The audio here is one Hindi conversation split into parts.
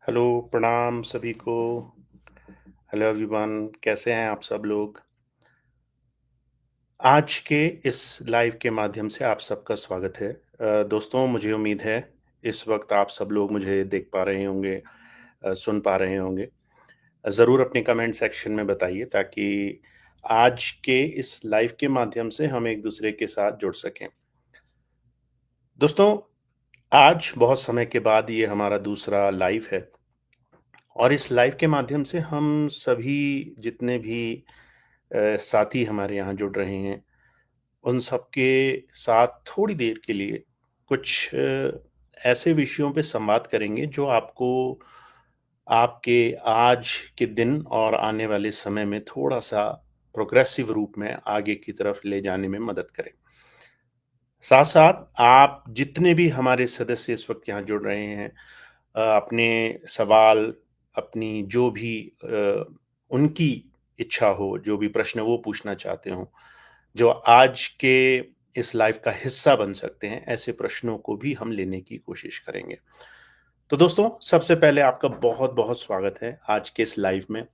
हेलो, प्रणाम सभी को। हेलो एवरीवन, कैसे हैं आप सब लोग? आज के इस लाइव के माध्यम से आप सबका स्वागत है। दोस्तों मुझे उम्मीद है इस वक़्त आप सब लोग मुझे देख पा रहे होंगे, सुन पा रहे होंगे। ज़रूर अपने कमेंट सेक्शन में बताइए ताकि आज के इस लाइव के माध्यम से हम एक-दूसरे के साथ जुड़ सकें। दोस्तों, आज बहुत समय के बाद ये हमारा दूसरा लाइव है और इस लाइव के माध्यम से हम सभी जितने भी साथी हमारे यहाँ जुड़ रहे हैं, उन सबके साथ थोड़ी देर के लिए कुछ ऐसे विषयों पे संवाद करेंगे जो आपको आपके आज के दिन और आने वाले समय में थोड़ा-सा प्रोग्रेसिव रूप में आगे की तरफ ले जाने में मदद करें। साथ-साथ आप जितने भी हमारे सदस्य इस वक़्त यहाँ जुड़ रहे हैं अपने सवाल, अपनी जो भी उनकी इच्छा हो, जो भी प्रश्न वो पूछना चाहते हों, जो आज के इस लाइव का हिस्सा बन सकते हैं, ऐसे प्रश्नों को भी हम लेने की कोशिश करेंगे। तो दोस्तों, सबसे पहले आपका बहुत-बहुत स्वागत है आज के इस लाइव में।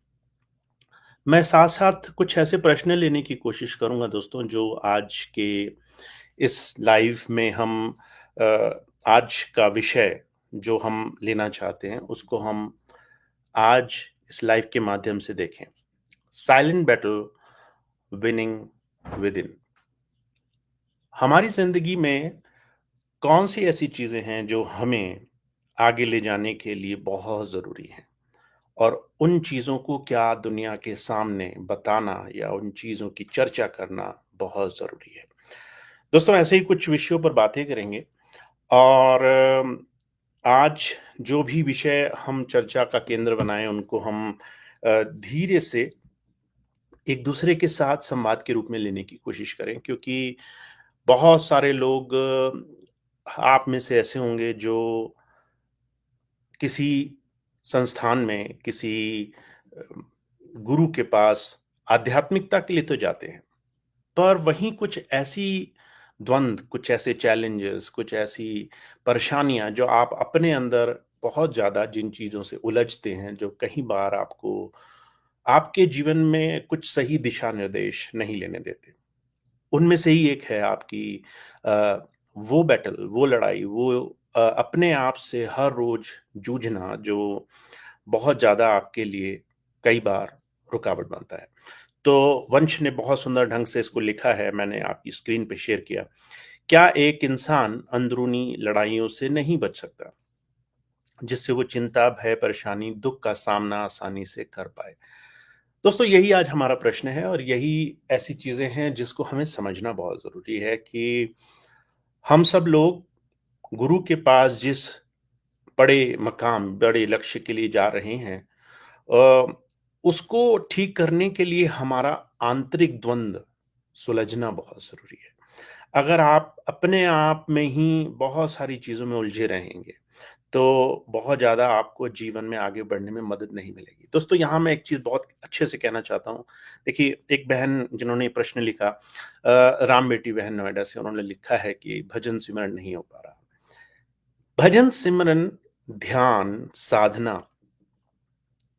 मैं साथ-साथ कुछ ऐसे प्रश्न लेने की कोशिश करूँगा दोस्तों, जो आज के इस लाइव में हम आज का विषय जो हम लेना चाहते हैं, उसको हम आज इस लाइव के माध्यम से देखें। Silent battle winning within. हमारी ज़िंदगी में कौन-सी ऐसी चीज़ें हैं जो हमें आगे ले जाने के लिए बहुत ज़रूरी हैं? और उन चीज़ों को क्या दुनिया के सामने बताना या उन चीज़ों की चर्चा करना बहुत ज़रूरी है। दोस्तों ऐसे ही कुछ विषयों पर बातें करेंगे और आज जो भी विषय हम चर्चा का केंद्र बनाएँ उनको हम धीरे से एक-दूसरे के साथ संवाद के रूप में लेने की कोशिश करें क्योंकि बहुत सारे लोग आप में से ऐसे होंगे जो किसी संस्थान में, किसी अ, गुरु के पास आध्यात्मिकता के लिए तो जाते हैं, पर वहीं कुछ ऐसी द्वंद, कुछ ऐसे चैलेंजेस, कुछ ऐसी परेशानियाँ जो आप अपने अंदर बहुत ज़्यादा जिन चीज़ों से उलझते हैं, जो कई बार आपको आपके जीवन में कुछ सही दिशा निर्देश नहीं लेने देते। उनमें से ही एक है आपकी अ, वो बैटल, वो लड़ाई, वो अपने आप से हर रोज़ जूझना जो बहुत ज़्यादा आपके लिए कई बार रुकावट बनता है। तो वंश ने बहुत सुंदर ढंग से इसको लिखा है, मैंने आपकी स्क्रीन पे शेयर किया। क्या एक इंसान अंदरूनी लड़ाइयों से नहीं बच सकता, जिससे वो चिंता, भय, परेशानी, दुःख का सामना आसानी से कर पाए? दोस्तों यही आज हमारा प्रश्न है और यही ऐसी चीज़ें हैं जिसको हमें समझना बहुत ज़रूरी है कि हम सब लोग गुरु के पास जिस बड़े मकाम, बड़े लक्ष्य के लिए जा रहे हैं अ, उसको ठीक करने के लिए हमारा आंतरिक द्वंद सुलझना बहुत ज़रूरी है। अगर आप अपने आप में ही बहुत सारी चीज़ों में उलझे रहेंगे, तो बहुत ज़्यादा आपको जीवन में आगे बढ़ने में मदद नहीं मिलेगी। दोस्तों यहाँ मैं एक चीज़ बहुत अच्छे से कहना चाहता हूँ। देखिए, एक बहन जिन्होंने ये प्रश्न लिखा राम बेटी बहन नोएडा से उन्होंने लिखा है कि भजन सिमरन नहीं हो पा रहा। भजन सिमरन, ध्यान, साधना,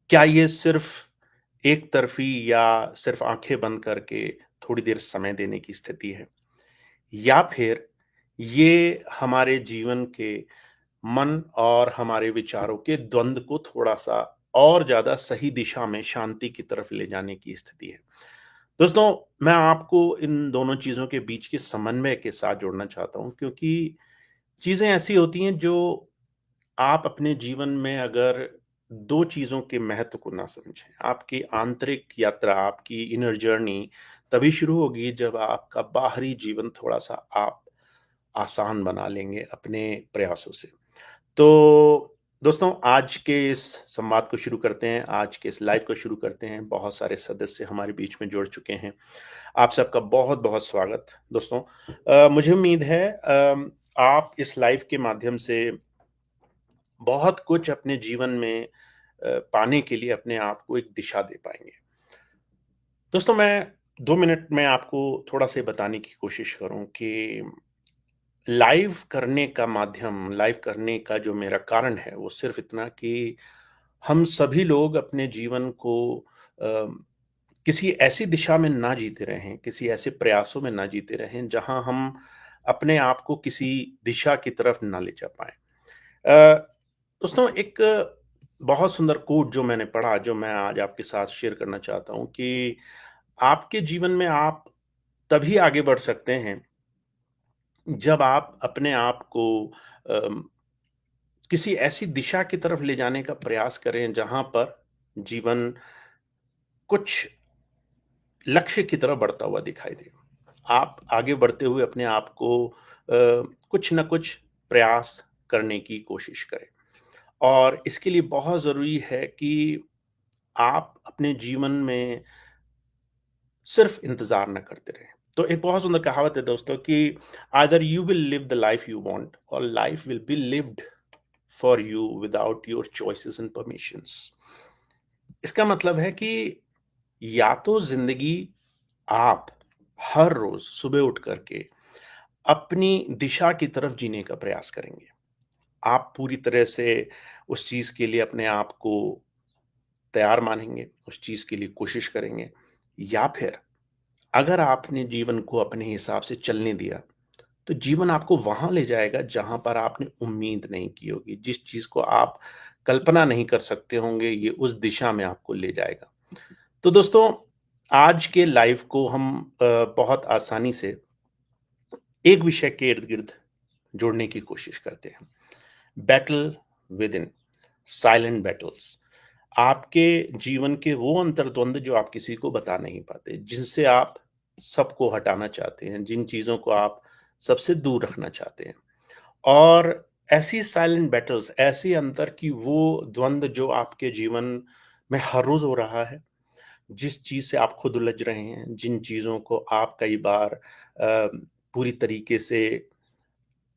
क्या ये सिर्फ़ एक तरफ़ी या सिर्फ़ आँखें बंद करके थोड़ी देर समय देने की स्थिति है? या फिर ये हमारे जीवन के मन और हमारे विचारों के द्वंद को थोड़ा-सा और ज़्यादा सही दिशा में शांति की तरफ ले जाने की स्थिति है। दोस्तों, मैं आपको इन दोनों चीज़ों के बीच के समन्वय के साथ जोड़ना चाहता हूँ क्योंकि चीज़ें ऐसी होती हैं जो आप अपने जीवन में अगर 2 चीज़ों के महत्व को ना समझें, आपकी आंतरिक यात्रा, आपकी इनर जर्नी तभी शुरू होगी जब आपका बाहरी जीवन थोड़ा-सा आप आसान बना लेंगे अपने प्रयासों से। तो दोस्तों आज के इस संवाद को शुरू करते हैं, आज के इस लाइव को शुरू करते हैं। बहुत सारे सदस्य हमारे बीच में जुड़ चुके हैं। आप सबका बहुत-बहुत स्वागत दोस्तों। मुझे उम्मीद है आप इस लाइव के माध्यम से बहुत कुछ अपने जीवन में पाने के लिए अपने आप को एक दिशा दे पाएँगे। दोस्तों मैं 2 मिनट में आपको थोड़ा-सा ये बताने की कोशिश करूँ कि लाइव करने का माध्यम, लाइव करने का जो मेरा कारण है, वो सिर्फ़ इतना कि हम सभी लोग अपने जीवन को अ, किसी ऐसी दिशा में ना जीते रहें, किसी ऐसे प्रयासों में ना जीते रहें, जहाँ हम अपने आप को किसी दिशा की तरफ ना ले जा पाएँ। अ, दोस्तों एक बहुत सुंदर कोट जो मैंने पढ़ा, जो मैं आज आपके साथ शेयर करना चाहता हूँ कि आपके जीवन में आप तभी आगे बढ़ सकते हैं, जब आप अपने आप को अम, किसी ऐसी दिशा की तरफ ले जाने का प्रयास करें, जहाँ पर जीवन कुछ लक्ष्य की तरफ बढ़ता हुआ दिखाई दे। आप आगे बढ़ते हुए अपने आप को कुछ न कुछ प्रयास करने की कोशिश करें और इसके लिए बहुत ज़रूरी है कि आप अपने जीवन में सिर्फ़ इंतज़ार ना करते रहें। तो एक बहुत सुंदर कहावत है दोस्तों कि either you will live the life you want or life will be lived for you without your choices and permissions. इसका मतलब है कि या तो ज़िंदगी आप हर रोज़ सुबह उठ कर के अपनी दिशा की तरफ जीने का प्रयास करेंगे। आप पूरी तरह से उस चीज़ के लिए अपने आप को तैयार मानेंगे, उस चीज़ के लिए कोशिश करेंगे या फिर अगर आपने जीवन को अपने हिसाब से चलने दिया, तो जीवन आपको वहाँ ले जाएगा जहाँ पर आपने उम्मीद नहीं की होगी। जिस चीज़ को आप कल्पना नहीं कर सकते होंगे, ये उस दिशा में आपको ले जाएगा। तो दोस्तों, आज के लाइफ़ को हम बहुत आसानी से एक विषय के इर्द-गिर्द जोड़ने की कोशिश करते हैं। Battle within, silent battles. आपके जीवन के वो अंतर्द्वंद जो आप किसी को बता नहीं पाते, जिनसे आप सबको हटाना चाहते हैं, जिन चीज़ों को आप सबसे दूर रखना चाहते हैं। और ऐसी साइलेंट बैटल्स, ऐसी अंतर की वो द्वंद जो आपके जीवन में हर रोज़ हो रहा है, जिस चीज़ से आप खुद उलझ रहे हैं, जिन चीज़ों को आप कई बार पूरी तरीके से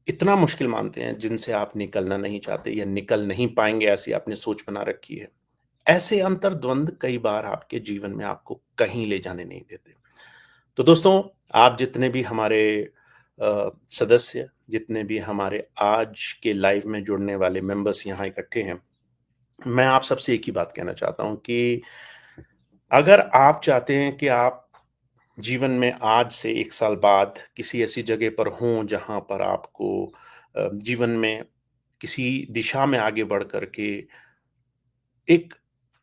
इतना मुश्किल मानते हैं, जिनसे आप निकलना नहीं चाहते या निकल नहीं पाएँगे, ऐसी आपने सोच बना रखी है। ऐसे अंतर्द्वंद कई बार आपके जीवन में आपको कहीं ले जाने नहीं देते। तो दोस्तों, आप जितने भी हमारे सदस्य, जितने भी हमारे आज के लाइव में जुड़ने वाले मेंबर्स यहाँ इकट्ठे हैं, मैं आप सबसे एक ही बात कहना चाहता हूँ कि अगर आप चाहते हैं कि आप जीवन में आज से 1 साल बाद किसी ऐसी जगह पर हों, जहाँ पर आपको जीवन में किसी दिशा में आगे बढ़ कर के एक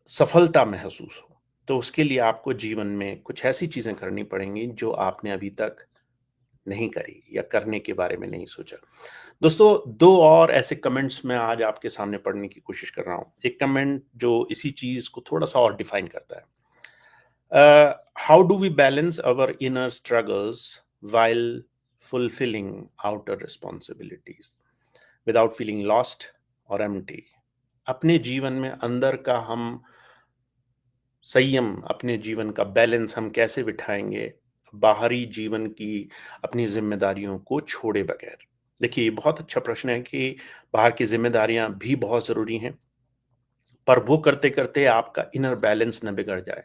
सफलता महसूस हो, तो उसके लिए आपको जीवन में कुछ ऐसी चीज़ें करनी पड़ेंगी जो आपने अभी तक नहीं करी या करने के बारे में नहीं सोचा। दोस्तों 2 और ऐसे कमेंट्स मैं आज आपके सामने पढ़ने की कोशिश कर रहा हूँ। एक कमेंट जो इसी चीज़ को थोड़ा-सा और डिफाइन करता है। How do we balance our inner struggles while fulfilling outer responsibilities without feeling lost or empty? अपने जीवन में अंदर का हम संयम, अपने जीवन का बैलेंस हम कैसे बिठाएँगे, बाहरी जीवन की अपनी ज़िम्मेदारियों को छोड़े बगैर? देखिए, ये बहुत अच्छा प्रश्न है कि बाहर की ज़िम्मेदारियाँ भी बहुत ज़रूरी हैं, पर वो करते-करते आपका इनर बैलेंस ना बिगड़ जाए।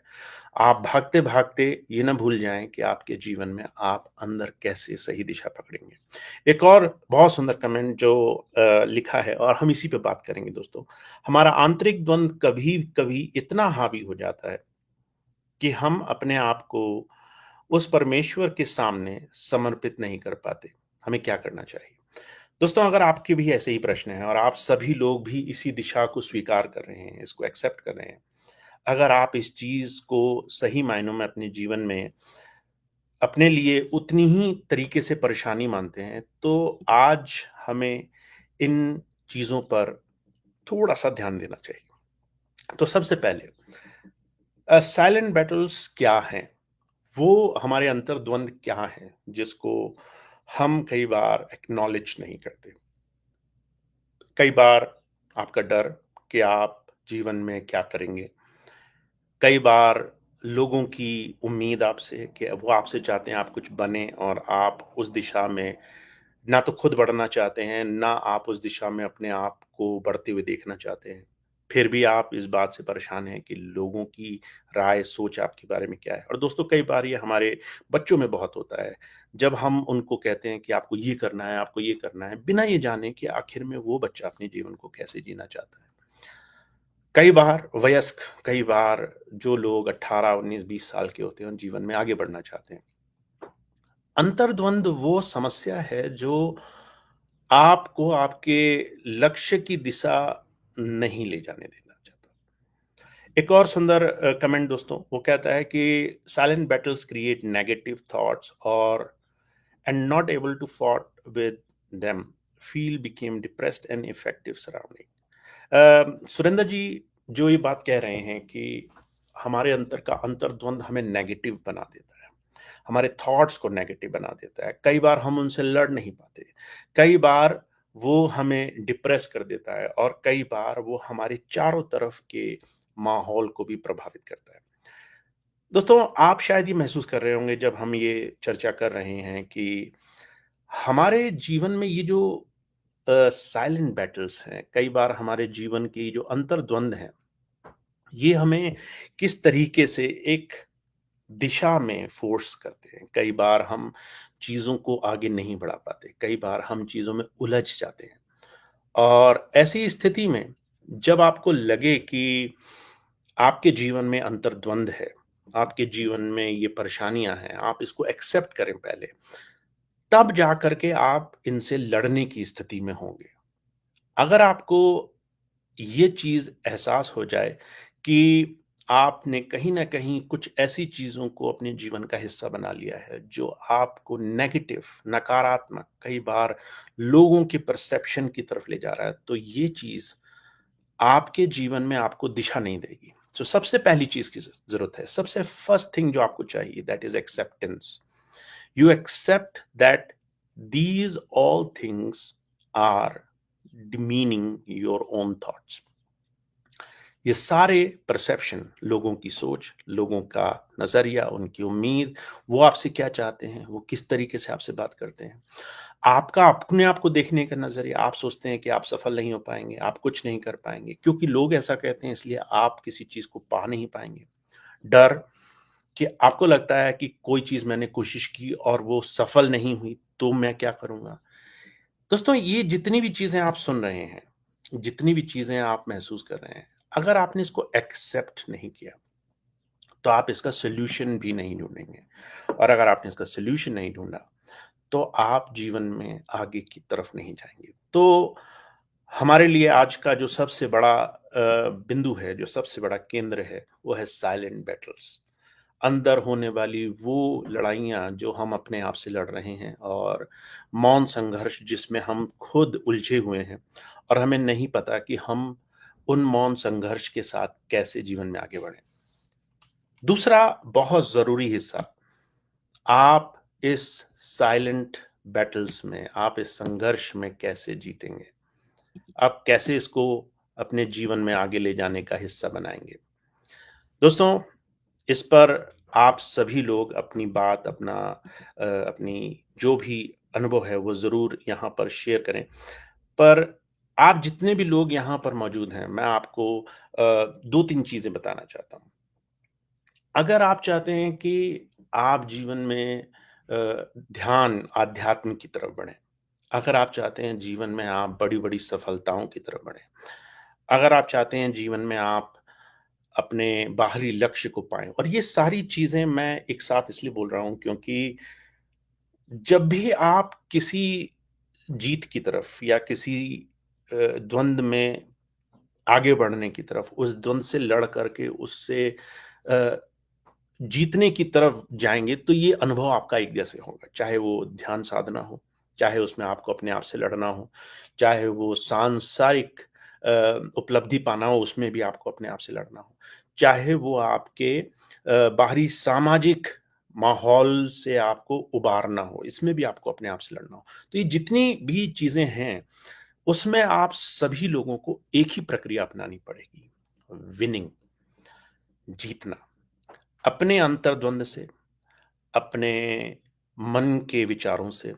आप भागते-भागते ये ना भूल जाएँ कि आपके जीवन में आप अंदर कैसे सही दिशा पकड़ेंगे। एक और बहुत सुंदर कमेंट जो लिखा है और हम इसी पे बात करेंगे दोस्तों। हमारा आंतरिक द्वंद कभी-कभी इतना हावी हो जाता है कि हम अपने आप को उस परमेश्वर के सामने समर्पित नहीं कर पाते। हमें क्या करना चाहिए? दोस्तों, अगर आपके भी ऐसे ही प्रश्न हैं और आप सभी लोग भी इसी दिशा को स्वीकार कर रहे हैं, इसको एक्सेप्ट कर रहे हैं, अगर आप इस चीज़ को सही मायनों में अपने जीवन में अपने लिए उतनी ही तरीके से परेशानी मानते हैं, तो आज हमें इन चीज़ों पर थोड़ा-सा ध्यान देना चाहिए। तो सबसे पहले साइलेंट बैटल्स क्या हैं? वो हमारे अंतर्द्वंद क्या हैं, जिसको हम कई बार एक्नॉलेज नहीं करते? कई बार आपका डर कि आप जीवन में क्या करेंगे? कई बार लोगों की उम्मीद आपसे कि वो आपसे चाहते हैं आप कुछ बनें और आप उस दिशा में ना तो खुद बढ़ना चाहते हैं, ना आप उस दिशा में अपने आप को बढ़ते हुए देखना चाहते हैं। फिर भी आप इस बात से परेशान हैं कि लोगों की राय, सोच आपके बारे में क्या है? और दोस्तों कई बार ये हमारे बच्चों में बहुत होता है। जब हम उनको कहते हैं कि आपको ये करना है, आपको ये करना है, बिना ये जाने कि आखिर में वो बच्चा अपने जीवन को कैसे जीना चाहता है। कई बार वयस्क, कई बार जो लोग 18, 19, 20 साल के होते हैं और जीवन में आगे बढ़ना चाहते हैं। अंतर्द्वंद वो समस्या है जो आपको आपके लक्ष्य की दिशा नहीं ले जाने देना चाहता। एक और सुंदर कमेंट दोस्तों, वो कहता है कि silent battles create negative thoughts or and not able to fought with them feel became depressed and effective surrounding. Surendra ji जो ये बात कह रहे हैं कि हमारे अंतर का अंतर्द्वंद हमें नेगेटिव बना देता है, हमारे थॉट्स को नेगेटिव बना देता है, कई बार हम उनसे लड़ नहीं पाते, कई बार वो हमें डिप्रेस कर देता है और कई बार वो हमारे चारों तरफ के माहौल को भी प्रभावित करता है। दोस्तों आप शायद ये महसूस कर रहे होंगे जब हम ये चर्चा कर रहे हैं कि हमारे जीवन में ये जो साइलेंट बैटल्स हैं, कई बार हमारे जीवन की जो अंतर्द्वंद हैं, ये हमें किस तरीके से एक दिशा में फ़ोर्स करते हैं। कई बार हम चीज़ों को आगे नहीं बढ़ा पाते, कई बार हम चीज़ों में उलझ जाते हैं और ऐसी स्थिति में जब आपको लगे कि आपके जीवन में अंतर्द्वंद है, आपके जीवन में ये परेशानियाँ हैं, आप इसको एक्सेप्ट करें पहले, तब जाकर के आप इनसे लड़ने की स्थिति में होंगे। अगर आपको ये चीज़ एहसास हो जाए कि आपने कहीं न कहीं कुछ ऐसी चीज़ों को अपने जीवन का हिस्सा बना लिया है, जो आपको नेगेटिव, नकारात्मक, कई बार लोगों के परसेप्शन की तरफ ले जा रहा है, तो ये चीज़ आपके जीवन में आपको दिशा नहीं देगी। तो सबसे पहली चीज़ की ज़रूरत है, सबसे फर्स्ट थिंग जो आपको चाहिए that is acceptance. You accept that these all things are demeaning your own thoughts. ये सारे परसेप्शन, लोगों की सोच, लोगों का नज़रिया, उनकी उम्मीद, वो आपसे क्या चाहते हैं, वो किस तरीके से आपसे बात करते हैं। आपका अपने आप को देखने का नज़रिया, आप सोचते हैं कि आप सफल नहीं हो पाएँगे, आप कुछ नहीं कर पाएँगे, क्योंकि लोग ऐसा कहते हैं इसलिए आप किसी चीज़ को पा नहीं पाएँगे। डर कि आपको लगता है कि कोई चीज़ मैंने कोशिश की और वो सफल नहीं हुई, तो मैं क्या करूँगा? दोस्तों, ये जितनी भी चीज़ें आप सुन रहे हैं, जितनी भी चीज़ें आप महसूस कर रहे हैं, अगर आपने इसको एक्सेप्ट नहीं किया, तो आप इसका सॉल्यूशन भी नहीं ढूँढेंगे और अगर आपने इसका सॉल्यूशन नहीं ढूँढा, तो आप जीवन में आगे की तरफ नहीं जाएँगे। तो हमारे लिए आज का जो सबसे बड़ा बिंदु है, जो सबसे बड़ा केंद्र है, वो है साइलेंट बैटल्स। अंदर होने वाली वो लड़ाइयाँ जो हम अपने आप से लड़ रहे हैं और मौन संघर्ष जिसमें हम खुद उलझे हुए हैं और हमें नहीं पता कि हम उन मौन संघर्ष के साथ कैसे जीवन में आगे बढ़ें। दूसरा बहुत ज़रूरी हिस्सा, आप इस साइलेंट बैटल्स में, आप इस संघर्ष में कैसे जीतेंगे? आप कैसे इसको अपने जीवन में आगे ले जाने का हिस्सा बनाएँगे? दोस्तों, इस पर आप सभी लोग अपनी बात, अपनी जो भी अनुभव है, वो ज़रूर यहाँ पर शेयर करें। पर आप जितने भी लोग यहाँ पर मौजूद हैं, मैं आपको 2-3 चीज़ें बताना चाहता हूँ। अगर आप चाहते हैं कि आप जीवन में ध्यान, आध्यात्म की तरफ बढ़ें, अगर आप चाहते हैं जीवन में आप बड़ी-बड़ी सफलताओं की तरफ बढ़ें, अगर आप चाहते हैं जीवन में आप अपने बाहरी लक्ष्य को पाएँ और ये सारी चीज़ें मैं एक साथ इसलिए बोल रहा हूँ क्योंकि जब भी आप किसी जीत की तरफ या किसी द्वंद में आगे बढ़ने की तरफ, उस द्वंद से लड़ कर के उससे अ, जीतने की तरफ जाएँगे, तो ये अनुभव आपका एक जैसे होगा। चाहे वो ध्यान साधना हो, चाहे उसमें आपको अपने आप से लड़ना हो, चाहे वो सांसारिक उपलब्धि पाना हो, उसमें भी आपको अपने आप से लड़ना हो। चाहे वो आपके बाहरी सामाजिक माहौल से आपको उबारना हो, इसमें भी आपको अपने आप से लड़ना हो। तो ये जितनी भी चीज़ें हैं, उसमें आप सभी लोगों को एक ही प्रक्रिया अपनानी पड़ेगी, विनिंग, जीतना। अपने अंतर्द्वंद से, अपने मन के विचारों से,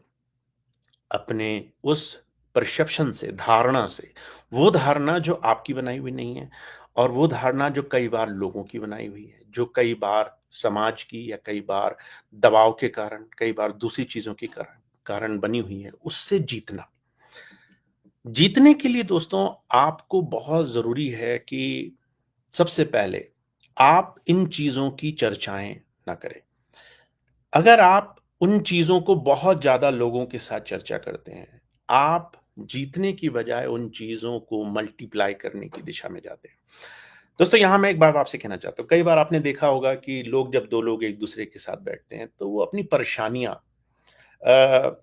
अपने उस परसेप्शन से, धारणा से, वो धारणा जो आपकी बनाई हुई नहीं है और वो धारणा जो कई बार लोगों की बनाई हुई है, जो कई बार समाज की या कई बार दबाव के कारण, कई बार दूसरी चीज़ों के कारण कारण बनी हुई है, उससे जीतना। जीतने के लिए दोस्तों आपको बहुत ज़रूरी है कि सबसे पहले आप इन चीज़ों की चर्चाएँ ना करें। अगर आप उन चीज़ों को बहुत ज़्यादा लोगों के साथ चर्चा करते हैं, आप जीतने की बजाय उन चीज़ों को मल्टीप्लाई करने की दिशा में जाते हैं। दोस्तों, यहाँ मैं एक बात आपसे कहना चाहता हूँ, कई बार आपने देखा होगा कि जब 2 लोग एक-दूसरे के साथ बैठते हैं, तो वो अपनी परेशानियाँ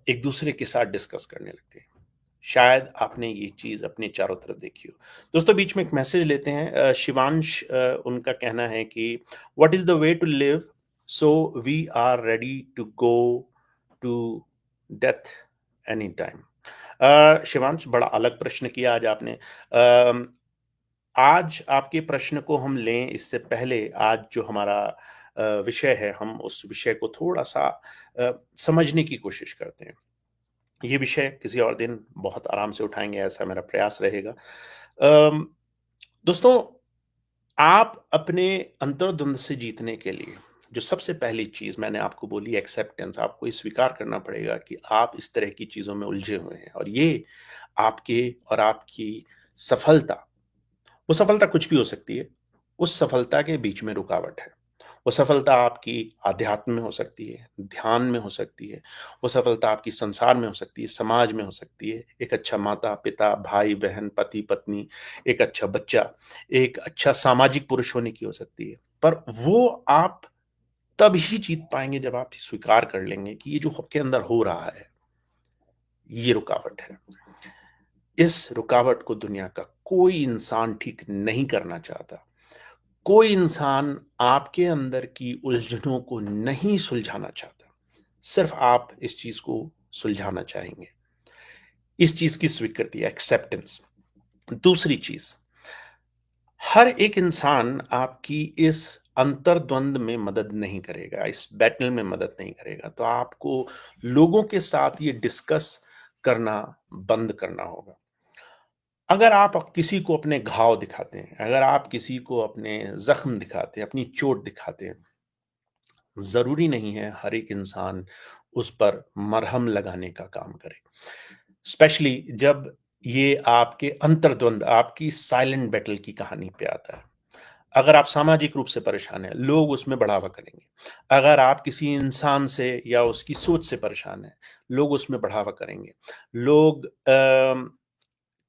एक-दूसरे के साथ डिस्कस करने लगते हैं। शायद आपने ये चीज़ अपने चारों तरफ देखी हो। दोस्तों, बीच में एक मैसेज लेते हैं शिवांश उनका कहना है कि what is the way to live so we are ready to go to death any time. Shivansh, बड़ा अलग प्रश्न किया आज आपने। आज आपके प्रश्न को हम लें इससे पहले आज जो हमारा विषय है, हम उस विषय को थोड़ा-सा समझने की कोशिश करते हैं। ये विषय किसी और दिन बहुत आराम से उठाएँगे, ऐसा मेरा प्रयास रहेगा। दोस्तों, आप अपने अंतर्द्वंद से जीतने के लिए जो सबसे पहली चीज़ मैंने आपको बोली, एक्सेप्टेंस, आपको ये स्वीकार करना पड़ेगा कि आप इस तरह की चीज़ों में उलझे हुए हैं और ये आपके और आपकी सफलता, वो सफलता कुछ भी हो सकती है, उस सफलता के बीच में रुकावट है। वो सफलता आपकी आध्यात्म में हो सकती है, ध्यान में हो सकती है, वो सफलता आपकी संसार में हो सकती है, समाज में हो सकती है, एक अच्छा माता-पिता, भाई-बहन, पति-पत्नी, एक अच्छा बच्चा, एक अच्छा सामाजिक पुरुष होने की हो सकती है। पर वो आप तब ही जीत पाएँगे जब आप स्वीकार कर लेंगे कि ये जो आपके अंदर हो रहा है, ये रुकावट है। इस रुकावट को दुनिया का कोई इंसान ठीक नहीं करना चाहता। कोई इंसान आपके अंदर की उलझनों को नहीं सुलझाना चाहता। सिर्फ आप इस चीज़ को सुलझाना चाहेंगे। इस चीज़ की स्वीकृति, एक्सेप्टेंस। दूसरी चीज़, हर एक इंसान आपकी इस अंतर्द्वंद में मदद नहीं करेगा, इस बैटल में मदद नहीं करेगा। तो आपको लोगों के साथ ये डिस्कस करना बंद करना होगा। अगर आप किसी को अपने घाव दिखाते हैं, अगर आप किसी को अपने ज़ख्म दिखाते हैं, अपनी चोट दिखाते हैं, ज़रूरी नहीं है हर एक इंसान उस पर मरहम लगाने का काम करे। स्पेशली जब ये आपके अंतर्द्वंद, आपकी साइलेंट बैटल की कहानी पे आता है। अगर आप सामाजिक रूप से परेशान हैं, लोग उसमें बढ़ावा करेंगे। अगर आप किसी इंसान से या उसकी सोच से परेशान हैं, लोग उसमें बढ़ावा करेंगे। लोग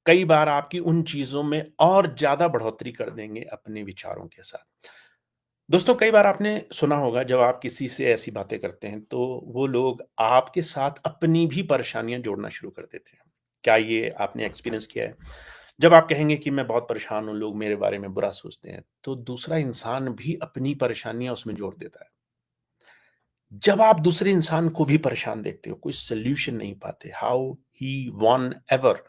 कई बार आपकी उन चीज़ों में और ज़्यादा बढ़ोतरी कर देंगे अपने विचारों के साथ। दोस्तों, कई बार आपने सुना होगा जब आप किसी से ऐसी बातें करते हैं, तो वो लोग आपके साथ अपनी भी परेशानियाँ जोड़ना शुरू कर देते हैं। क्या ये आपने एक्सपीरियंस किया है? जब आप कहेंगे कि मैं बहुत परेशान हूँ, लोग मेरे बारे में बुरा सोचते हैं, तो दूसरा इंसान भी अपनी परेशानियाँ उसमें जोड़ देता है। जब आप दूसरे इंसान को भी परेशान देखते हो, कोई सॉल्यूशन नहीं पाते, how he won ever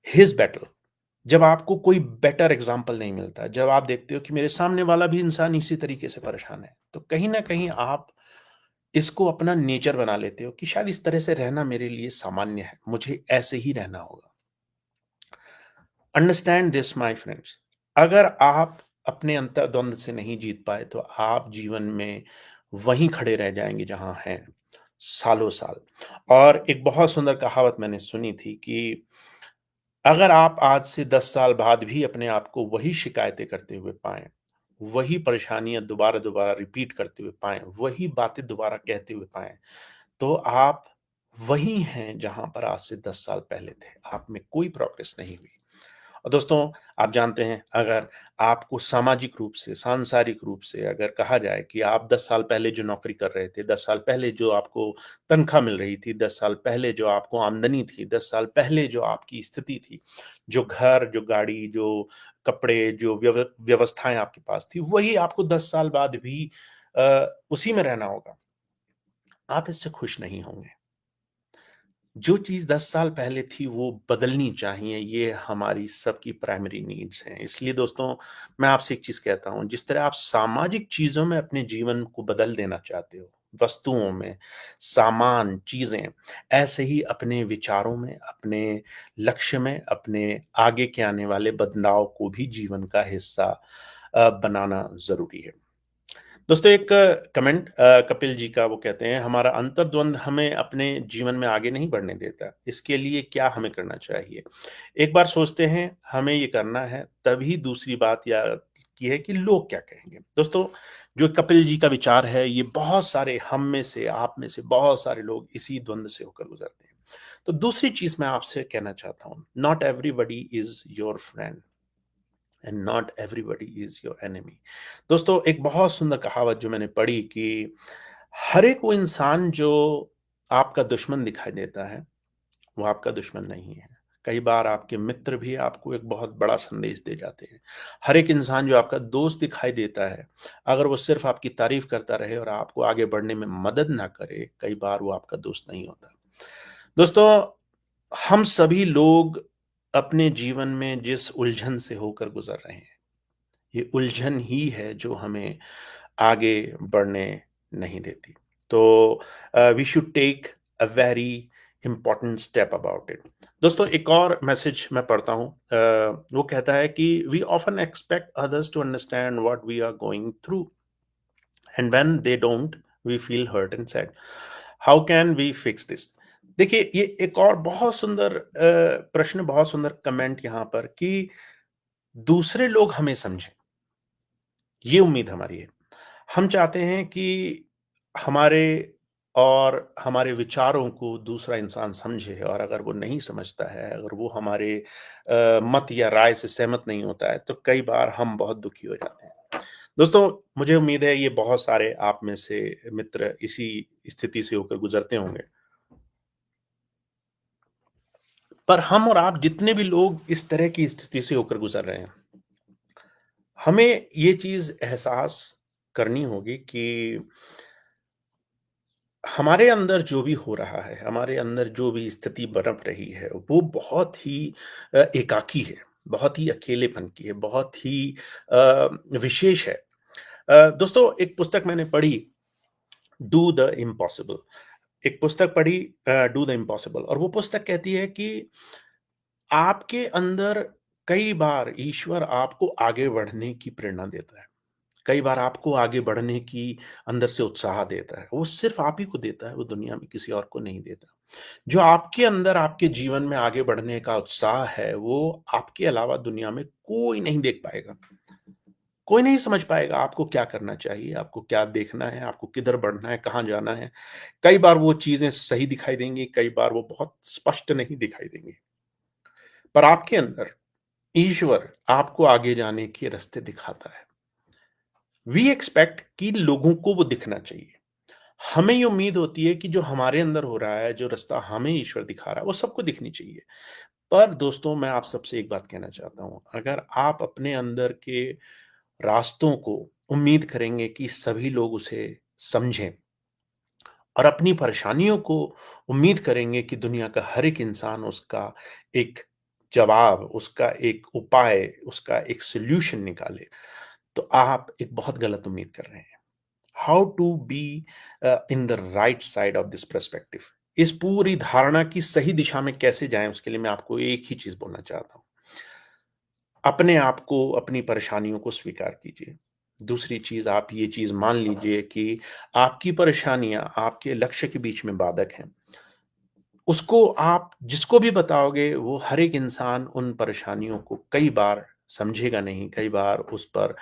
his battle, जब आपको कोई बेटर एग्ज़ाम्पल नहीं मिलता, जब आप देखते हो कि मेरे सामने वाला भी इंसान इसी तरीके से परेशान है, तो कहीं न कहीं आप इसको अपना नेचर बना लेते हो कि शायद इस तरह से रहना मेरे लिए सामान्य है, मुझे ऐसे ही रहना होगा। अंडरस्टैंड दिस माय फ्रेंड्स, अगर आप अपने अंतर्द्वंद से नहीं जीत पाए, तो आप जीवन में वहीं खड़े रह जाएँगे जहाँ हैं, सालों-साल। और एक बहुत सुंदर कहावत मैंने सुनी थी कि अगर आप आज से 10 साल बाद भी अपने आप को वही शिकायतें करते हुए पाएँ, वही परेशानियाँ दोबारा-दोबारा रिपीट करते हुए पाएँ, वही बातें दोबारा कहते हुए पाएँ, तो आप वहीं हैं जहाँ पर आज से 10 साल पहले थे। आप में कोई प्रोग्रेस नहीं हुई। और दोस्तों, आप जानते हैं, अगर आपको सामाजिक रूप से, सांसारिक रूप से अगर कहा जाए कि आप 10 साल पहले जो नौकरी कर रहे थे, 10 साल पहले जो आपको तनख्वाह मिल रही थी, 10 साल पहले जो आपको आमदनी थी, 10 साल पहले जो आपकी स्थिति थी, जो घर, जो गाड़ी, जो कपड़े, जो व्यवस्थाएँ आपके पास थी, वही आपको 10 साल बाद भी उसी में रहना होगा। आप इससे खुश नहीं होंगे। जो चीज़ 10 साल पहले थी वो बदलनी चाहिए, ये हमारी सबकी प्राइमरी नीड्स हैं। इसलिए दोस्तों, मैं आपसे एक चीज़ कहता हूँ, जिस तरह आप सामाजिक चीज़ों में अपने जीवन को बदल देना चाहते हो, वस्तुओं में, सामान, चीज़ें, ऐसे ही अपने विचारों में, अपने लक्ष्य में, अपने आगे के आने वाले बदलाव को भी जीवन का हिस्सा बनाना ज़रूरी है। दोस्तों, एक कमेंट कपिल जी का, वो कहते हैं हमारा अंतर्द्वंद हमें अपने जीवन में आगे नहीं बढ़ने देता। इसके लिए क्या हमें करना चाहिए? एक बार सोचते हैं हमें ये करना है, तभी दूसरी बात या की है कि लोग क्या कहेंगे। दोस्तों, जो कपिल जी का विचार है, ये बहुत सारे हम में से, आप में से बहुत सारे लोग इसी द्वंद से होकर गुजरते हैं। तो दूसरी चीज मैं आपसे कहना चाहता हूं, not everybody is your friend and not everybody is your enemy. दोस्तों, एक बहुत सुंदर कहावत जो मैंने पढ़ी कि हर एक वो इंसान जो आपका दुश्मन दिखाई देता है, वो आपका दुश्मन नहीं है। कई बार आपके मित्र भी आपको एक बहुत बड़ा संदेश दे जाते हैं। हर एक इंसान जो आपका दोस्त दिखाई देता है, अगर वो सिर्फ आपकी तारीफ करता रहे और आपको आगे बढ़ने में मदद ना करे, कई बार वो आपका दोस्त नहीं होता। दोस्तों, हम सभी लोग अपने जीवन में जिस उलझन से होकर गुजर रहे हैं, ये उलझन ही है जो हमें आगे बढ़ने नहीं देती। तो we should take a very important step about it. दोस्तों, एक और मैसेज मैं पढ़ता हूँ, वो कहता है कि we often expect others to understand what we are going through and when they don't we feel hurt and sad. How can we fix this? देखिए, ये एक और बहुत सुंदर प्रश्न, बहुत सुंदर कमेंट यहाँ पर कि दूसरे लोग हमें समझें, ये उम्मीद हमारी है। हम चाहते हैं कि हमारे और हमारे विचारों को दूसरा इंसान समझे, और अगर वो नहीं समझता है, अगर वो हमारे मत या राय से सहमत नहीं होता है, तो कई बार हम बहुत दुखी हो जाते हैं। दोस्तों, मुझे उम्मीद है ये बहुत सारे आप में से मित्र इसी स्थिति से होकर गुजरते होंगे। पर हम और आप जितने भी लोग इस तरह की स्थिति से होकर गुजर रहे हैं, हमें ये चीज़ एहसास करनी होगी कि हमारे अंदर जो भी हो रहा है, हमारे अंदर जो भी स्थिति बरप रही है, वो बहुत ही एकाकी है, बहुत ही अकेलेपन की है, बहुत ही विशेष है। दोस्तों, एक पुस्तक मैंने पढ़ी, डू द इम्पॉसिबल। एक पुस्तक पढ़ी, डू द इम्पॉसिबल, और वो पुस्तक कहती है कि आपके अंदर कई बार ईश्वर आपको आगे बढ़ने की प्रेरणा देता है। कई बार आपको आगे बढ़ने की अंदर से उत्साह देता है। वो सिर्फ़ आप ही को देता है, वो दुनिया में किसी और को नहीं देता। जो आपके अंदर आपके जीवन में आगे बढ़ने का उत्साह है, वो आपके अलावा दुनिया में कोई नहीं देख पाएगा। कोई नहीं समझ पाएगा आपको क्या करना चाहिए, आपको क्या देखना है, आपको किधर बढ़ना है, कहाँ जाना है। कई बार वो चीज़ें सही दिखाई देंगी, कई बार वो बहुत स्पष्ट नहीं दिखाई देंगी। पर आपके अंदर ईश्वर आपको आगे जाने के रास्ते दिखाता है। वी एक्सपेक्ट कि लोगों को वो दिखना चाहिए। हमें ये उम्मीद होती है कि जो हमारे अंदर हो रहा है, जो रास्ता हमें ईश्वर दिखा रहा है, वो सबको दिखनी चाहिए। पर दोस्तों, मैं आप सबसे एक बात कहना चाहता हूँ, अगर आप अपने अंदर के रास्तों को उम्मीद करेंगे कि सभी लोग उसे समझें, और अपनी परेशानियों को उम्मीद करेंगे कि दुनिया का हर एक इंसान उसका एक जवाब, उसका एक उपाय, उसका एक सॉल्यूशन निकाले, तो आप एक बहुत गलत उम्मीद कर रहे हैं। How to be in the right side of this perspective, इस पूरी धारणा की सही दिशा में कैसे जाएं, उसके लिए मैं आपको एक ही चीज बोलना चाहता हूं। अपने आप को, अपनी परेशानियों को स्वीकार कीजिए। दूसरी चीज, आप ये चीज मान लीजिए कि आपकी परेशानियां आपके लक्ष्य के बीच में बाधक हैं। उसको आप जिसको भी बताओगे, वो हर एक इंसान उन परेशानियों को कई बार समझेगा नहीं, कई बार उस पर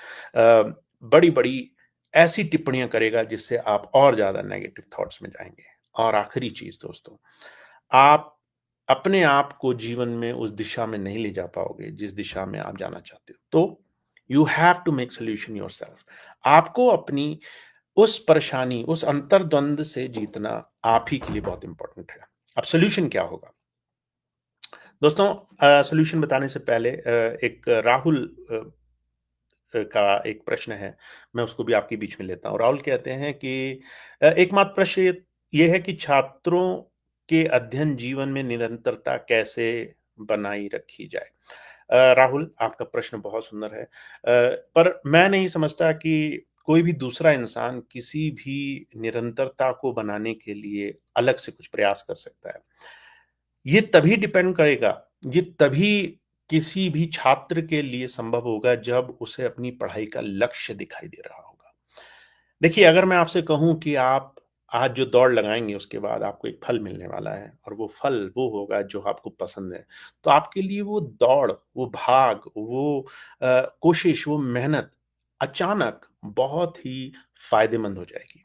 बड़ी-बड़ी ऐसी टिप्पणियाँ करेगा जिससे आप और ज़्यादा नेगेटिव थॉट्स में जाएँगे। और आखिरी चीज़ दोस्तों, आप अपने आप को जीवन में उस दिशा में नहीं ले जा पाओगे जिस दिशा में आप जाना चाहते हो। तो you have to make solution yourself. आपको अपनी उस परेशानी, उस अंतर्द्वंद से जीतना आप ही के लिए बहुत इम्पोर्टेंट है। अब सॉल्यूशन क्या होगा? दोस्तों, सॉल्यूशन बताने से पहले एक राहुल का एक प्रश्न है, मैं उसको भी आपके बीच में लेता हूँ। राहुल कहते हैं कि एकमात्र प्रश्न ये है कि छात्रों के अध्ययन जीवन में निरंतरता कैसे बनाई रखी जाए? राहुल, आपका प्रश्न बहुत सुंदर है। पर मैं नहीं समझता कि कोई भी दूसरा इंसान किसी भी निरंतरता को बनाने के लिए अलग से कुछ प्रयास कर सकता है। ये तभी डिपेंड करेगा, ये तभी किसी भी छात्र के लिए संभव होगा जब उसे अपनी पढ़ाई का लक्ष्य दिखाई दे रहा होगा। देखिए, अगर मैं आपसे कहूँ कि आप आज जो दौड़ लगाएँगे, उसके बाद आपको एक फल मिलने वाला है, और वो फल वो होगा जो आपको पसंद है। तो आपके लिए वो दौड़, वो भाग, वो कोशिश, वो मेहनत अचानक बहुत ही फ़ायदेमंद हो जाएगी,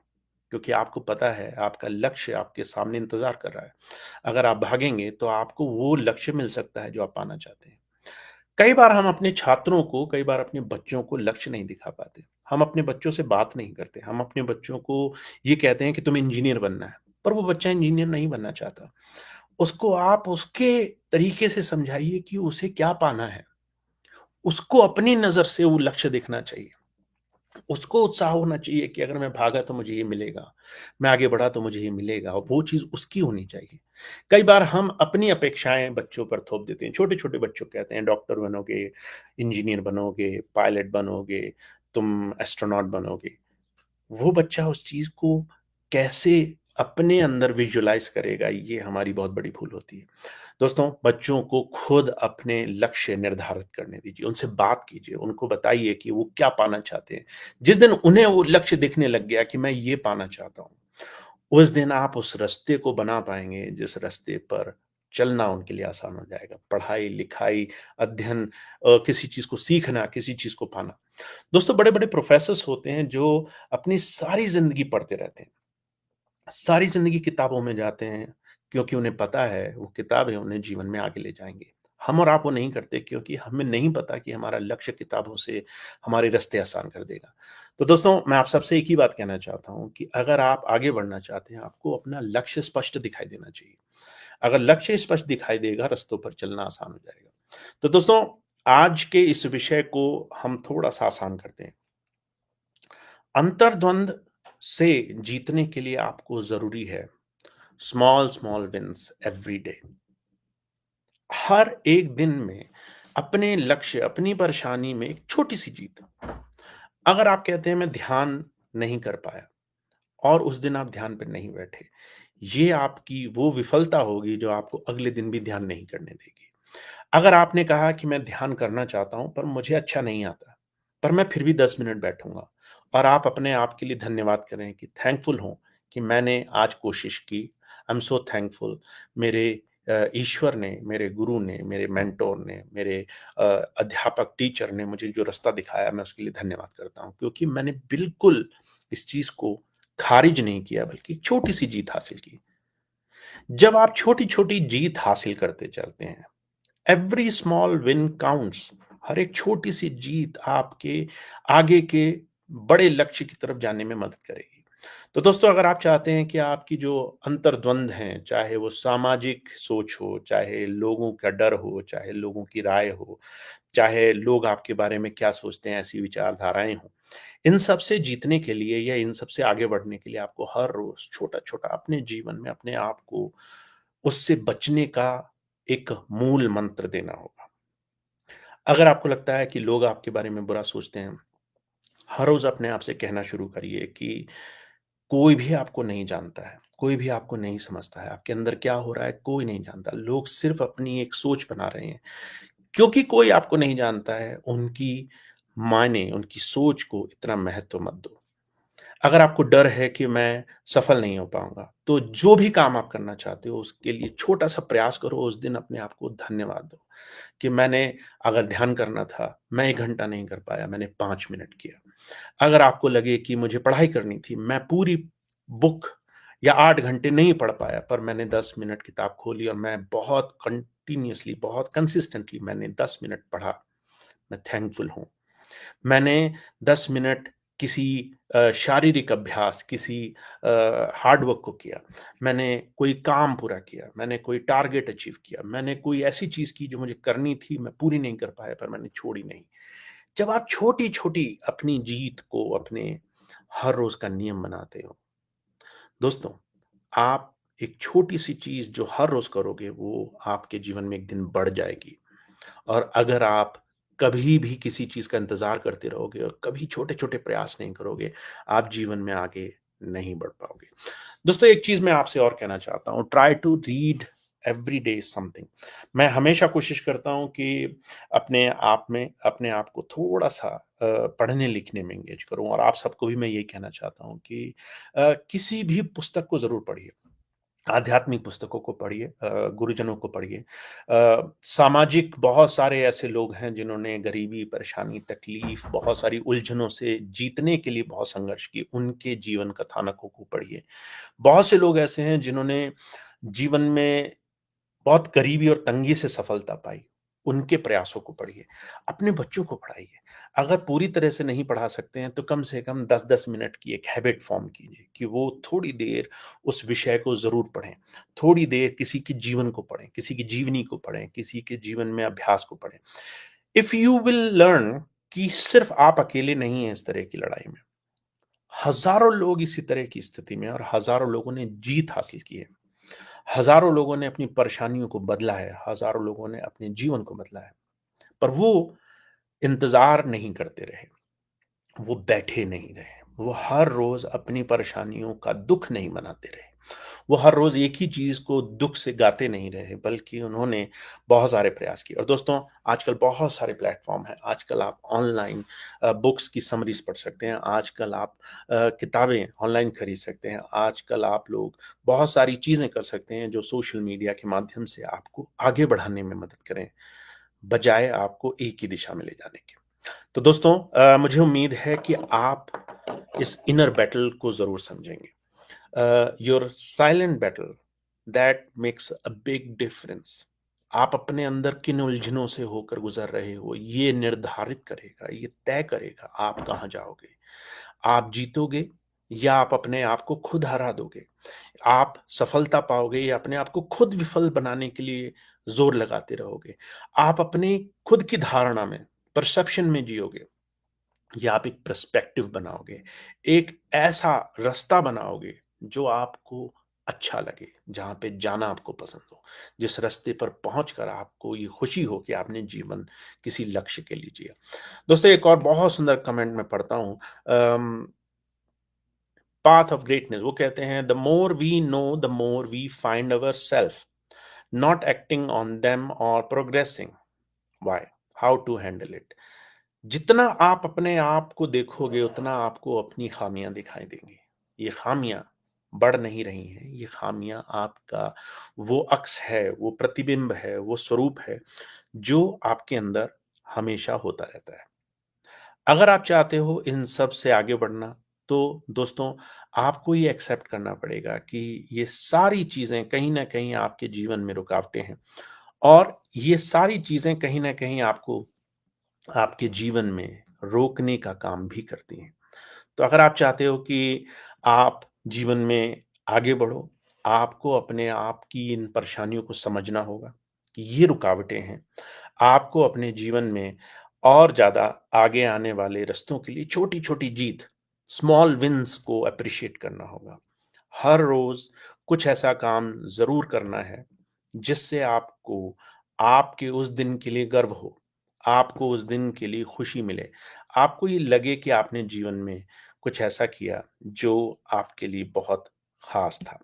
क्योंकि आपको पता है आपका लक्ष्य आपके सामने इंतज़ार कर रहा है। अगर आप भागेंगे तो आपको वो लक्ष्य मिल सकता है जो आप पाना चाहते हैं। कई बार हम अपने छात्रों को, कई बार अपने बच्चों को लक्ष्य नहीं दिखा पाते। हम अपने बच्चों से बात नहीं करते। हम अपने बच्चों को ये कहते हैं कि तुम्हें इंजीनियर बनना है, पर वो बच्चा इंजीनियर नहीं बनना चाहता। उसको आप उसके तरीके से समझाइए कि उसे क्या पाना है। उसको अपनी नज़र से वो लक्ष्य देखना चाहिए। उसको उत्साह होना चाहिए कि अगर मैं भागा तो मुझे ये मिलेगा, मैं आगे बढ़ा तो मुझे ये मिलेगा और वो चीज़ उसकी होनी चाहिए। कई बार हम अपनी अपेक्षाएँ बच्चों पर थोप देते हैं, छोटे-छोटे बच्चों को कहते हैं डॉक्टर बनोगे, इंजीनियर बनोगे, पायलट बनोगे, तुम एस्ट्रोनॉट बनोगे। वो बच्चा उस चीज़ को कैसे अपने अंदर विजुअलाइज़ करेगा, ये हमारी बहुत बड़ी भूल होती है। दोस्तों, बच्चों को खुद अपने लक्ष्य निर्धारित करने दीजिए, उनसे बात कीजिए, उनको बताइए कि वो क्या पाना चाहते हैं। जिस दिन उन्हें वो लक्ष्य दिखने लग गया कि मैं ये पाना चाहता हूँ, उस दिन आप उस रास्ते को बना पाएँगे, जिस रास्ते पर चलना उनके लिए आसान हो जाएगा। पढ़ाई-लिखाई, अध्ययन किसी चीज़ को सीखना, किसी चीज़ को पाना। दोस्तों, बड़े-बड़े प्रोफ़ेसर्स होते हैं जो अपनी सारी ज़िंदगी पढ़ते रहते हैं। सारी ज़िंदगी किताबों में जाते हैं, क्योंकि उन्हें पता है वो किताबें उन्हें जीवन में आगे ले जाएँगी। हम और आप वो नहीं करते क्योंकि हमें नहीं पता कि हमारा लक्ष्य किताबों से हमारे रास्ते आसान कर देगा। तो दोस्तों, मैं आप सबसे एक ही बात कहना चाहता हूँ कि अगर आप आगे बढ़ना चाहते हैं, आपको अपना लक्ष्य स्पष्ट दिखाई देना चाहिए। अगर लक्ष्य स्पष्ट दिखाई देगा, रास्तों पर चलना आसान हो जाएगा। तो दोस्तों, आज के इस विषय को हम थोड़ा-सा आसान करते हैं। अंतर्द्वंद से जीतने के लिए आपको ज़रूरी है small small wins every day. हर एक दिन में अपने लक्ष्य, अपनी परेशानी में एक छोटी-सी जीत। अगर आप कहते हैं मैं ध्यान नहीं कर पाया और उस दिन आप ध्यान पे नहीं बैठे, ये आपकी वो विफलता होगी जो आपको अगले दिन भी ध्यान नहीं करने देगी। अगर आपने कहा कि मैं ध्यान करना चाहता हूँ पर मुझे अच्छा नहीं आता, पर मैं फिर भी 10 मिनट बैठूँगा और आप अपने आप के लिए धन्यवाद करें कि थैंकफुल हों कि मैंने आज कोशिश की। आई एम सो थैंकफुल मेरे ईश्वर ने, मेरे गुरु ने, मेरे मेंटर ने, मेरे अ, अध्यापक टीचर ने मुझे जो रास्ता दिखाया मैं उसके लिए धन्यवाद करता हूँ क्योंकि मैंने बिल्कुल इस चीज़ को खारिज नहीं किया बल्कि एक छोटी-सी जीत हासिल की। जब आप छोटी-छोटी जीत हासिल करते चलते हैं एवरी स्मॉल विन काउंट्स। हर एक छोटी सी जीत आपके आगे के बड़े लक्ष्य की तरफ जाने में मदद करेगी। तो दोस्तों, अगर आप चाहते हैं कि आपकी जो अंतर्द्वंद हैं, चाहे वो सामाजिक सोच हो, चाहे लोगों का डर हो, चाहे लोगों की राय हो, चाहे लोग आपके बारे में क्या सोचते हैं, ऐसी विचारधाराएं हों, इन सब से जीतने के लिए या इन सब से आगे बढ़ने के लिए आपको हर रोज छोटा-छोटा अपने जीवन में अपने आप को उससे बचने का एक मूल मंत्र देना होगा। अगर आपको लगता है कि लोग आपके बारे में बुरा सोचते हैं, हर रोज़ अपने आप से कहना शुरू करिए कि कोई भी आपको नहीं जानता है, कोई भी आपको नहीं समझता है, आपके अंदर क्या हो रहा है कोई नहीं जानता। लोग सिर्फ़ अपनी एक सोच बना रहे हैं। क्योंकि कोई आपको नहीं जानता है, उनकी मायने, उनकी सोच को इतना महत्व मत दो। अगर आपको डर है कि मैं सफल नहीं हो पाऊँगा, तो जो भी काम आप करना चाहते हो उसके लिए छोटा-सा प्रयास करो, उस दिन अपने आप को धन्यवाद दो, कि मैंने अगर ध्यान करना था, मैं 1 घंटा नहीं कर पाया, मैंने 5 मिनट किया। अगर आपको लगे कि मुझे पढ़ाई करनी थी, मैं पूरी बुक या 8 घंटे नहीं पढ़ पाया, पर मैंने 10 मिनट किताब खोली और मैं बहुत कंटीन्यूअसली, बहुत कंसिस्टेंटली मैंने 10 मिनट पढ़ा, मैं थैंकफुल हूँ। मैंने 10 मिनट किसी शारीरिक अभ्यास, किसी हार्ड वर्क को किया। मैंने कोई काम पूरा किया, मैंने कोई टारगेट अचीव किया, मैंने कोई ऐसी चीज़ की जो मुझे करनी थी, मैं पूरी नहीं कर पाया पर मैंने छोड़ी नहीं। जब आप छोटी-छोटी अपनी जीत को अपने हर रोज़ का नियम बनाते हो, दोस्तों, आप एक छोटी-सी चीज़ जो हर रोज़ करोगे, वो आपके जीवन में एक दिन बढ़ जाएगी। और अगर आप कभी भी किसी चीज़ का इंतज़ार करते रहोगे और कभी छोटे-छोटे प्रयास नहीं करोगे, आप जीवन में आगे नहीं बढ़ पाओगे। दोस्तों, एक चीज़ मैं आपसे और कहना चाहता हूँ, try to read every day something. मैं हमेशा कोशिश करता हूँ कि अपने आप में अपने आप को थोड़ा-सा पढ़ने-लिखने में एंगेज करूँ और आप सबको भी मैं यही कहना चाहता हूँ कि किसी भी पुस्तक को ज़रूर पढ़िए। आध्यात्मिक पुस्तकों को पढ़िए, गुरुजनों को पढ़िए। सामाजिक बहुत सारे ऐसे लोग हैं जिन्होंने गरीबी, परेशानी, तकलीफ, बहुत सारी उलझनों से जीतने के लिए बहुत संघर्ष की, उनके जीवन कथानकों को पढ़िए। बहुत से लोग ऐसे हैं जिन्होंने जीवन में बहुत गरीबी और तंगी से सफलता पाई, उनके प्रयासों को पढ़िए। अपने बच्चों को पढ़ाइए। अगर पूरी तरह से नहीं पढ़ा सकते हैं, तो कम से कम 10-10 मिनट की एक हैबिट फ़ॉर्म कीजिए कि वो थोड़ी देर उस विषय को ज़रूर पढ़ें। थोड़ी देर किसी के जीवन को पढ़ें, किसी की जीवनी को पढ़ें, किसी के जीवन में अभ्यास को पढ़ें। इफ यू विल लर्न कि सिर्फ़ आप अकेले नहीं हैं इस तरह की लड़ाई में। हज़ारों लोग इसी तरह की स्थिति में हैं और हज़ारों लोगों ने जीत हासिल की है। हज़ारों लोगों ने अपनी परेशानियों को बदला है, हज़ारों लोगों ने अपने जीवन को बदला है, पर वो इंतज़ार नहीं करते रहे, वो बैठे नहीं रहे, वो हर रोज़ अपनी परेशानियों का दुःख नहीं मनाते रहे, वो हर रोज़ एक ही चीज़ को दुःख से गाते नहीं रहे, बल्कि उन्होंने बहुत सारे प्रयास किए। और दोस्तों, आजकल बहुत सारे प्लेटफ़ॉर्म हैं, आजकल आप ऑनलाइन बुक्स की समरीज़ पढ़ सकते हैं, आजकल आप किताबें ऑनलाइन खरीद सकते हैं, आजकल आप लोग बहुत सारी चीज़ें कर सकते हैं जो सोशल मीडिया के माध्यम से आपको आगे बढ़ाने में मदद करें, बजाय आपको एक ही दिशा में ले जाने के। तो दोस्तों, मुझे उम्मीद है कि आप इस इनर बैटल को ज़रूर समझेंगे। Your silent battle that makes a big difference. आप अपने अंदर किन उलझनों से होकर गुजर रहे हो, ये निर्धारित करेगा, ये तय करेगा आप कहाँ जाओगे। आप जीतोगे या आप अपने आप को खुद हरा दोगे। आप सफलता पाओगे या अपने आप को खुद विफल बनाने के लिए ज़ोर लगाते रहोगे। आप अपनी खुद की धारणा में, परसेप्शन में जियोगे या आप एक पर्सपेक्टिव बनाओगे। एक ऐसा रास्ता बनाओगे जो आपको अच्छा लगे, जहाँ पे जाना आपको पसंद हो, जिस रास्ते पर पहुँचकर आपको ये खुशी हो कि आपने जीवन किसी लक्ष्य के लिए जिया। दोस्तों, एक और बहुत सुंदर कमेंट मैं पढ़ता हूँ। पाथ ऑफ ग्रेटनेस, वो कहते हैं, the more we know the more we find our self, not acting on them or progressing. Why? How to handle it? जितना आप अपने आप को देखोगे, उतना आपको अपनी खामियां दिखाई देंगी। ये खामियां बढ़ नहीं रही हैं, ये खामियां आपका वो अक्स है, वो प्रतिबिंब है, वो स्वरूप है जो आपके अंदर हमेशा होता रहता है। अगर आप चाहते हो इन सब से आगे बढ़ना, तो दोस्तों, आपको ये एक्सेप्ट करना पड़ेगा कि ये सारी चीज़ें कहीं न कहीं आपके जीवन में रुकावटें हैं और ये सारी चीज़ें कहीं न कहीं आपको आपके जीवन में रोकने का काम भी करती हैं। तो अगर आप चाहते हो कि आप जीवन में आगे बढ़ो, आपको अपने आप की इन परेशानियों को समझना होगा कि ये रुकावटें हैं। आपको अपने जीवन में और ज़्यादा आगे आने वाले रास्तों के लिए छोटी-छोटी जीत, स्मॉल विन्स को एप्रिशिएट करना होगा। हर रोज़ कुछ ऐसा काम ज़रूर करना है, जिससे आपको आपके उस दिन के लिए गर्व हो, आपको उस दिन के लिए खुशी मिले, आपको ये लगे कि आपने जीवन में कुछ ऐसा किया जो आपके लिए बहुत ख़ास था।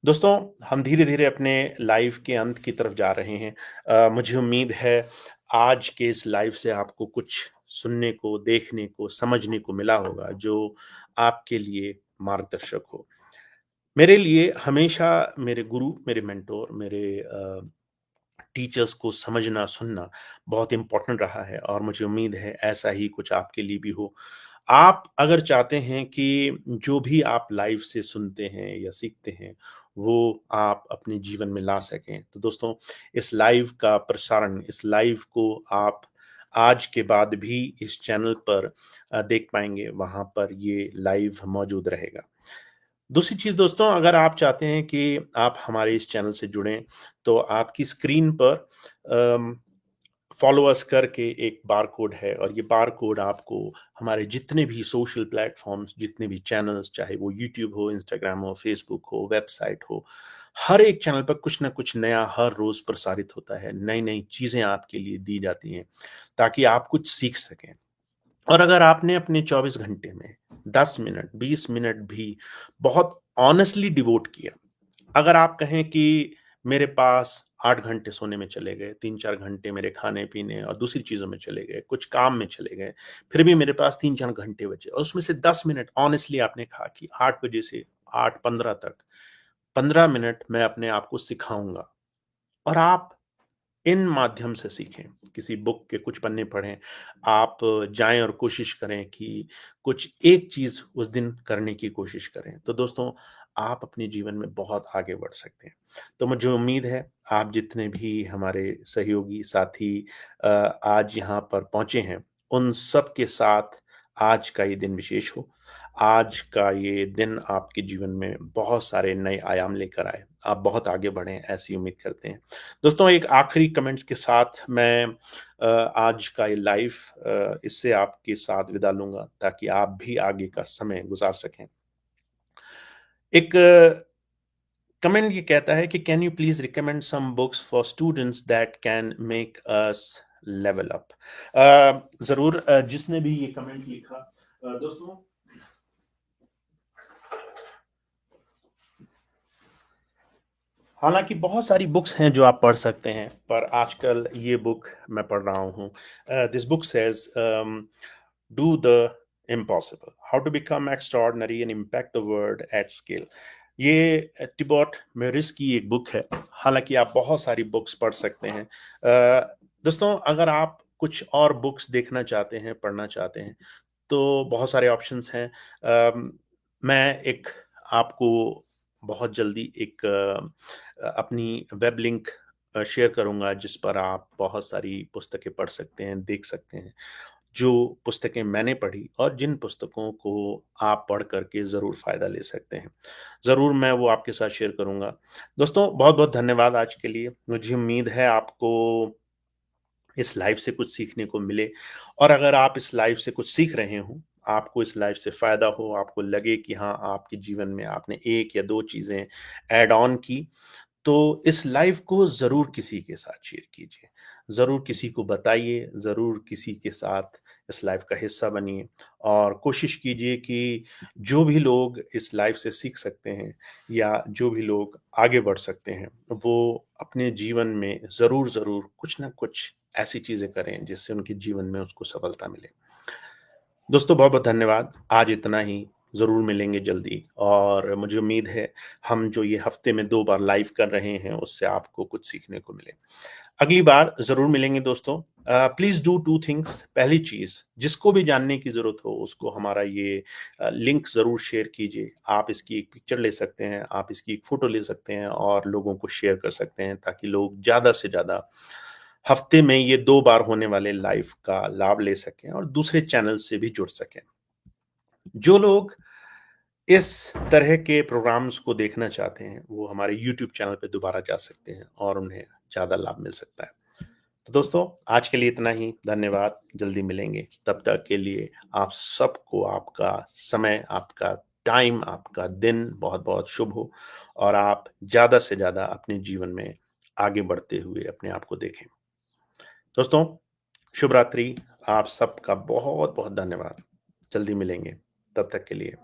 दोस्तों, हम धीरे-धीरे अपने लाइफ़ के अंत की तरफ जा रहे हैं। मुझे उम्मीद है आज के इस लाइव से आपको कुछ सुनने को, देखने को, समझने को मिला होगा जो आपके लिए मार्गदर्शक हो। मेरे लिए हमेशा मेरे गुरु, मेरे मेंटर, मेरे टीचर्स को समझना, सुनना बहुत इम्पोर्टेंट रहा है और मुझे उम्मीद है ऐसा ही कुछ आपके लिए भी हो। आप अगर चाहते हैं कि जो भी आप लाइव से सुनते हैं या सीखते हैं, वो आप अपने जीवन में ला सकें, तो दोस्तों, इस लाइव का प्रसारण, इस लाइव को आप आज के बाद भी इस चैनल पर देख पाएँगे, वहाँ पर ये लाइव मौजूद रहेगा। दूसरी चीज़ दोस्तों, अगर आप चाहते हैं कि आप हमारे इस चैनल से जुड़ें, तो आपकी स्क्रीन पर अम, फॉलो अस करके एक बारकोड है और ये बारकोड आपको हमारे जितने भी सोशल प्लेटफ़ॉर्म्स, जितने भी चैनल्स, चाहे वो यूट्यूब हो, इंस्टाग्राम हो, फेसबुक हो, वेबसाइट हो, हर एक चैनल पर कुछ न कुछ नया हर रोज़ प्रसारित होता है। नई-नई चीज़ें आपके लिए दी जाती हैं, ताकि आप कुछ सीख सकें। और अगर आपने अपने 24 घंटे में 10 मिनट, 20 मिनट भी बहुत ऑनेस्टली डिवोट किया, अगर आप कहें कि मेरे पास 8 घंटे सोने में चले गए, 3-4 घंटे मेरे खाने-पीने और दूसरी चीज़ों में चले गए, कुछ काम में चले गए, फिर भी मेरे पास 3-4 घंटे बचे और उसमें से 10 मिनट ऑनेस्टली आपने कहा कि 8 बजे से 8:15 तक 15 मिनट मैं अपने आप को सिखाऊँगा और आप इन माध्यम से सीखें। किसी बुक के कुछ पन्ने पढ़ें, आप जाएँ और कोशिश करें कि कुछ एक चीज़ उस दिन करने की कोशिश करें। तो दोस्तों, आप अपने जीवन में बहुत आगे बढ़ सकते हैं। तो मुझे उम्मीद है, आप जितने भी हमारे सहयोगी साथी आज यहाँ पर पहुँचे हैं, उन सब के साथ आज का ये दिन विशेष हो। आज का ये दिन आपके जीवन में बहुत सारे नए आयाम लेकर आए। आप बहुत आगे बढ़ें, ऐसी उम्मीद करते हैं। दोस्तों, एक आखिरी कमेंट्स के साथ मैं आज का ये लाइव इससे आपके साथ विदा लूँगा ताकि आप भी आगे का समय गुज़ार सकें। एक कमेंट ये कहता है कि can you please recommend some books for students that can make us level up. ज़रूर, जिसने भी ये कमेंट लिखा, दोस्तों हालाँकि बहुत सारी बुक्स हैं जो आप पढ़ सकते हैं, पर आजकल ये बुक मैं पढ़ रहा हूँ। This book says do the impossible, how to become extraordinary and impact the world at scale. ये टिबोट मोरिस की एक बुक है। हालाँकि आप बहुत सारी बुक्स पढ़ सकते हैं। दोस्तों, अगर आप कुछ और बुक्स देखना चाहते हैं, पढ़ना चाहते हैं, तो बहुत सारे ऑप्शंस हैं। मैं एक आपको बहुत जल्दी एक अपनी वेब लिंक शेयर करूँगा जिस पर आप बहुत सारी पुस्तकें पढ़ सकते हैं, देख सकते हैं। जो पुस्तकें मैंने पढ़ी और जिन पुस्तकों को आप पढ़ कर के ज़रूर फ़ायदा ले सकते हैं। ज़रूर मैं वो आपके साथ शेयर करूँगा। दोस्तों, बहुत-बहुत धन्यवाद आज के लिए। मुझे उम्मीद है आपको इस लाइव से कुछ सीखने को मिले और अगर आप इस लाइव से कुछ सीख रहे हो, आपको इस लाइव से फ़ायदा हो, आपको लगे कि हाँ, आपके जीवन में आपने 1 या 2 चीज़ें ऐड ऑन की, तो इस लाइव को ज़रूर किसी के साथ शेयर कीजिए। ज़रूर किसी को बताइए, ज़रूर किसी के साथ इस लाइव का हिस्सा बनिए और कोशिश कीजिए कि जो भी लोग इस लाइव से सीख सकते हैं या जो भी लोग आगे बढ़ सकते हैं, वो अपने जीवन में ज़रूर कुछ ना कुछ ऐसी चीज़ें करें जिससे उनके जीवन में उसको सफलता मिले। दोस्तों, बहुत-बहुत धन्यवाद। आज इतना ही, ज़रूर मिलेंगे जल्दी और मुझे उम्मीद है हम जो ये हफ़्ते में 2 बार लाइव कर रहे हैं उससे आपको कुछ सीखने को मिले। अगली बार ज़रूर मिलेंगे दोस्तों। Please do 2 things. पहली चीज़, जिसको भी जानने की ज़रूरत हो उसको हमारा ये लिंक ज़रूर शेयर कीजिए। आप इसकी एक पिक्चर ले सकते हैं, आप इसकी एक फ़ोटो ले सकते हैं और लोगों को शेयर कर सकते हैं ताकि लोग ज़्यादा से ज़्यादा हफ्ते में ये 2 बार होने वाले लाइव का लाभ ले सकें और दूसरे चैनल से भी जुड़ सकें। जो लोग इस तरह के प्रोग्राम्स को देखना चाहते हैं, वो हमारे यूट्यूब चैनल पे दोबारा जा सकते हैं और उन्हें ज़्यादा लाभ मिल सकता है। तो दोस्तों, आज के लिए इतना ही। धन्यवाद। जल्दी मिलेंगे। तब तक के लिए आप सबको आपका समय, आपका टाइम, आपका दिन बहुत-बहुत शुभ हो और आप ज़्यादा से ज़्यादा अपने जीवन में आगे बढ़ते हुए अपने आप को देखें। दोस्तों, शुभ रात्रि। आप सबका बहुत-बहुत धन्यवाद। जल्दी मिलेंगे। तब तक के लिए